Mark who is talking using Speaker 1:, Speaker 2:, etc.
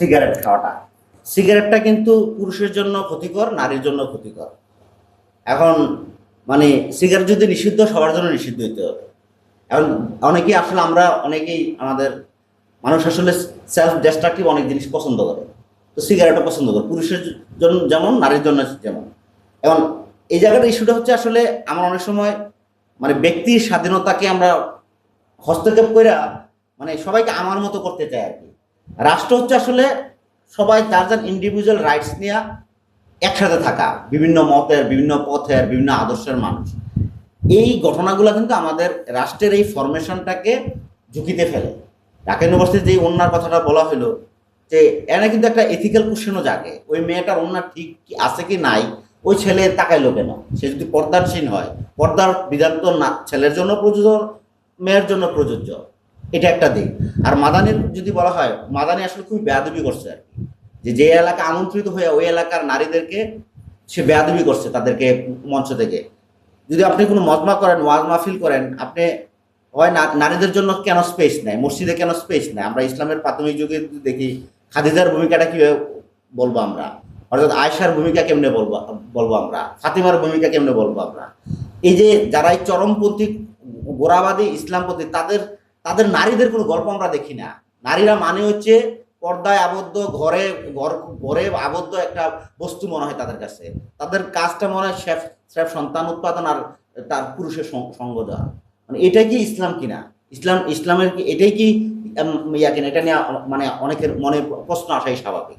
Speaker 1: Cigarette খাওয়াটা, সিগারেটটা কিন্তু পুরুষের জন্য ক্ষতিকর, নারীর জন্য ক্ষতিকর। এখন মানে সিগারেট যদি নিষিদ্ধ, সবার জন্য নিষিদ্ধ হইতে হবে। এখন অনেকেই আসলে আমরা অনেকেই আমাদের মানুষ আসলে সেলফ ডিস্ট্রাকটিভ অনেক জিনিস পছন্দ করে। তো সিগারেটও পছন্দ করে, পুরুষের জন্য যেমন, নারীর জন্য যেমন। এখন এই জায়গাটা ইস্যুটা হচ্ছে আসলে আমার অনেক সময় মানে ব্যক্তির স্বাধীনতাকে আমরা হস্তক্ষেপ করে মানে সবাইকে আমার মতো করতে চাই আর কি। রাষ্ট্র হচ্ছে আসলে সবাই যার যার ইন্ডিভিজুয়াল রাইটস নিয়ে একসাথে থাকা, বিভিন্ন মতের, বিভিন্ন পথের, বিভিন্ন আদর্শের মানুষ। এই ঘটনাগুলো কিন্তু আমাদের রাষ্ট্রের এই ফরমেশনটাকে ঝুঁকিতে ফেলে। ঢাকা ইউনিভার্সিটির যে অন্যার কথাটা বলা হলো, যে এনে কিন্তু একটা এথিক্যাল কোশ্চেনও জাগে, ওই মেয়েটার অন্য ঠিক কি আছে কি নাই, ওই ছেলে তাকাইলো কেন? সে যদি পর্দারসীন হয়, পর্দার বিধান তো না ছেলের জন্য প্রযোজ্য, মেয়ের জন্য প্রযোজ্য। এটা একটা দিক। আর মাদানির যদি বলা হয়, মাদানি আসলে খুবই বেয়াদবি করছে আর কি, যে যে এলাকা আমন্ত্রিত হয়ে ওই এলাকার নারীদেরকে সে বেয়াদবি করছে তাদেরকে মঞ্চ থেকে। যদি আপনি কোনো মজমা করেন, ওয়াজ মাহফিল করেন, আপনি হয় না নারীদের জন্য কেন স্পেস নেয়, মসজিদে কেন স্পেস নেয়? আমরা ইসলামের প্রাথমিক যুগে যদি দেখি, খাদিজার ভূমিকাটা কিভাবে বলবো আমরা, অর্থাৎ আয়েশার ভূমিকা কেমনে বলবো বলবো আমরা, ফাতিমার ভূমিকা কেমনে বলবো আমরা? এই যে যারা এই চরমপন্থী গোড়াবাদী ইসলামপন্থী, তাদের তাদের নারীদের কোনো গল্প আমরা দেখি না। নারীরা মানে হচ্ছে পর্দায় আবদ্ধ, ঘরে আবদ্ধ একটা বস্তু মনে হয় তাদের কাছে। তাদের কাজটা মনে হয় স্রেফ সন্তান উৎপাদন আর তার পুরুষের সঙ্গ দেওয়া। মানে এটাই কি ইসলাম কিনা? ইসলামের কি এটাই কি ইয়া কিনা? এটা নিয়ে মানে অনেকের মনে প্রশ্ন আসাই স্বাভাবিক।